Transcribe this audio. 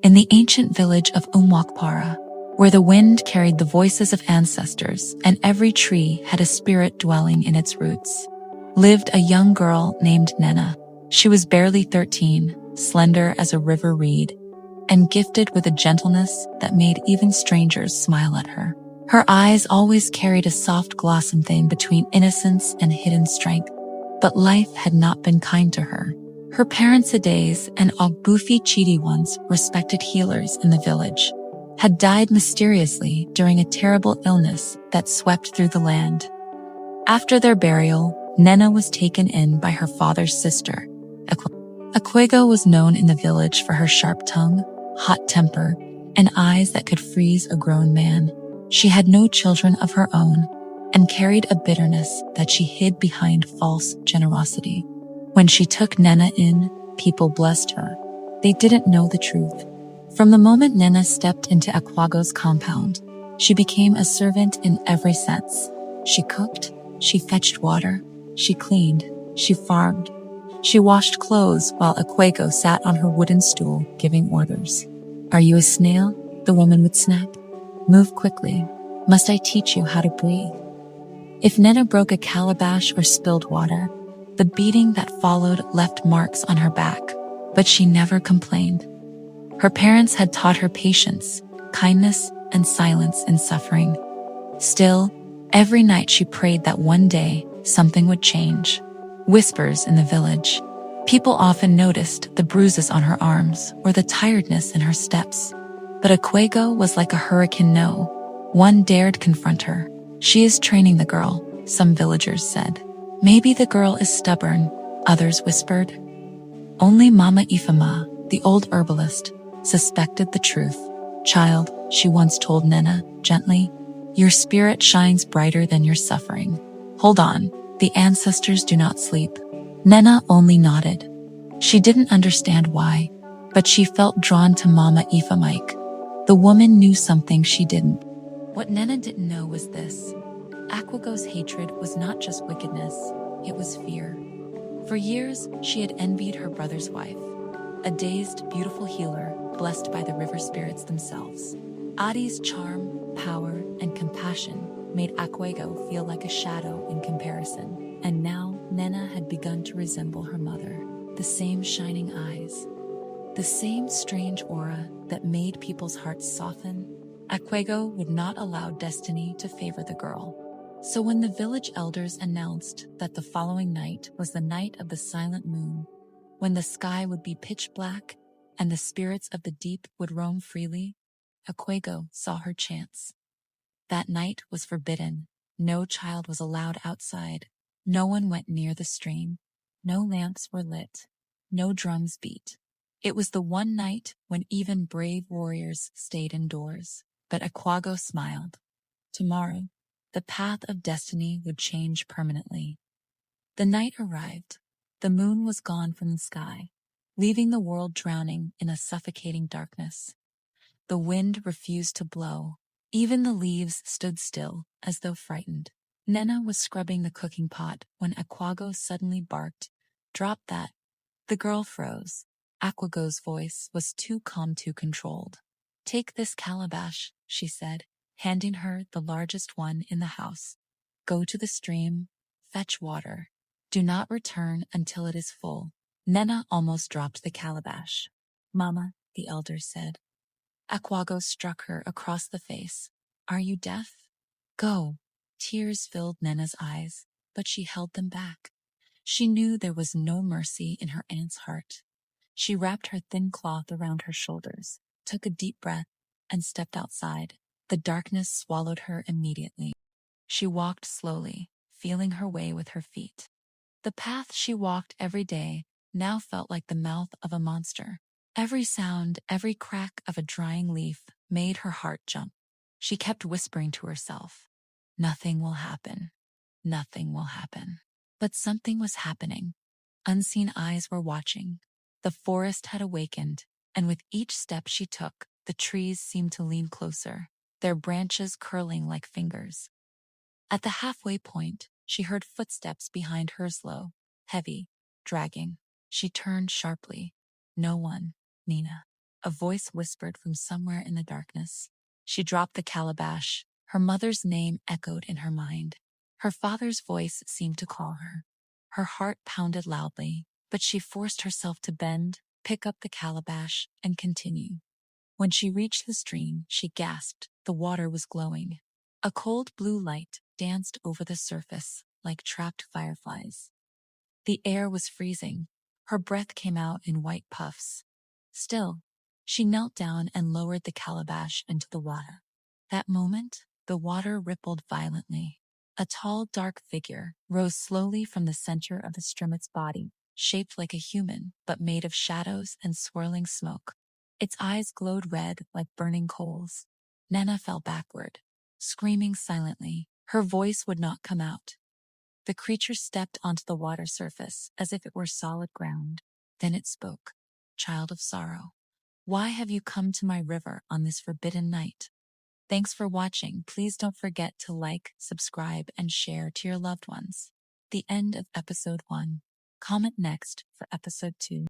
In the ancient village of Umwakpara, where the wind carried the voices of ancestors and every tree had a spirit dwelling in its roots, lived a young girl named Nnenna. She was barely 13, slender as a river reed, and gifted with a gentleness that made even strangers smile at her. Her eyes always carried a soft gloss thing between innocence and hidden strength, but life had not been kind to her. Her parents Ades and Ogbufi Chidi, once respected healers in the village, had died mysteriously during a terrible illness that swept through the land. After their burial, Nnenna was taken in by her father's sister. Akwego was known in the village for her sharp tongue, hot temper, and eyes that could freeze a grown man. She had no children of her own and carried a bitterness that she hid behind false generosity. When she took Nnenna in, people blessed her. They didn't know the truth. From the moment Nnenna stepped into Akwago's compound, she became a servant in every sense. She cooked, she fetched water, she cleaned, she farmed. She washed clothes while Akwago sat on her wooden stool giving orders. "Are you a snail?" the woman would snap. "Move quickly. Must I teach you how to breathe?" If Nnenna broke a calabash or spilled water, the beating that followed left marks on her back, but she never complained. Her parents had taught her patience, kindness, and silence in suffering. Still, every night she prayed that one day something would change. Whispers in the village. People often noticed the bruises on her arms or the tiredness in her steps. But Akwago was like a hurricane. No one dared confront her. "She is training the girl," some villagers said. "Maybe the girl is stubborn," others whispered. Only Mama Ifema, the old herbalist, suspected the truth. "Child," she once told Nnenna, gently, "your spirit shines brighter than your suffering. Hold on, the ancestors do not sleep." Nnenna only nodded. She didn't understand why, but she felt drawn to Mama Ifemike. The woman knew something she didn't. What Nnenna didn't know was this. Akwago's hatred was not just wickedness, it was fear. For years, she had envied her brother's wife, a dazed, beautiful healer blessed by the river spirits themselves. Adi's charm, power, and compassion made Akwago feel like a shadow in comparison. And now, Nnenna had begun to resemble her mother. The same shining eyes, the same strange aura that made people's hearts soften. Akwago would not allow destiny to favor the girl. So when the village elders announced that the following night was the night of the silent moon, when the sky would be pitch black and the spirits of the deep would roam freely, Akwago saw her chance. That night was forbidden. No child was allowed outside. No one went near the stream. No lamps were lit. No drums beat. It was the one night when even brave warriors stayed indoors. But Akwago smiled. Tomorrow, the path of destiny would change permanently. The night arrived. The moon was gone from the sky, leaving the world drowning in a suffocating darkness. The wind refused to blow. Even the leaves stood still, as though frightened. Nnenna was scrubbing the cooking pot when Akwago suddenly barked, "Drop that." The girl froze. Akwago's voice was too calm, too controlled. "Take this calabash," she said, handing her the largest one in the house. "Go to the stream, fetch water. Do not return until it is full." Nnenna almost dropped the calabash. "Mama," the elder said. Akwago struck her across the face. "Are you deaf? Go." Tears filled Nnenna's eyes, but she held them back. She knew there was no mercy in her aunt's heart. She wrapped her thin cloth around her shoulders, took a deep breath, and stepped outside. The darkness swallowed her immediately. She walked slowly, feeling her way with her feet. The path she walked every day now felt like the mouth of a monster. Every sound, every crack of a drying leaf made her heart jump. She kept whispering to herself, "Nothing will happen. Nothing will happen." But something was happening. Unseen eyes were watching. The forest had awakened, and with each step she took, the trees seemed to lean closer, their branches curling like fingers. At the halfway point, she heard footsteps behind her, slow, heavy, dragging. She turned sharply. No one. Nnenna. a voice whispered from somewhere in the darkness. She dropped the calabash. Her mother's name echoed in her mind. Her father's voice seemed to call her. Her heart pounded loudly, but she forced herself to bend, pick up the calabash, and continue. When she reached the stream, she gasped. The water was glowing. A cold blue light danced over the surface like trapped fireflies. The air was freezing. Her breath came out in white puffs. Still, she knelt down and lowered the calabash into the water. That moment, the water rippled violently. A tall, dark figure rose slowly from the center of the streamlet's body, shaped like a human, but made of shadows and swirling smoke. Its eyes glowed red like burning coals. Nnenna fell backward, screaming silently. Her voice would not come out. The creature stepped onto the water surface as if it were solid ground. Then it spoke. "Child of sorrow, why have you come to my river on this forbidden night?" Thanks for watching. Please don't forget to like, subscribe, and share to your loved ones. The end of episode 1. Comment next for episode 2.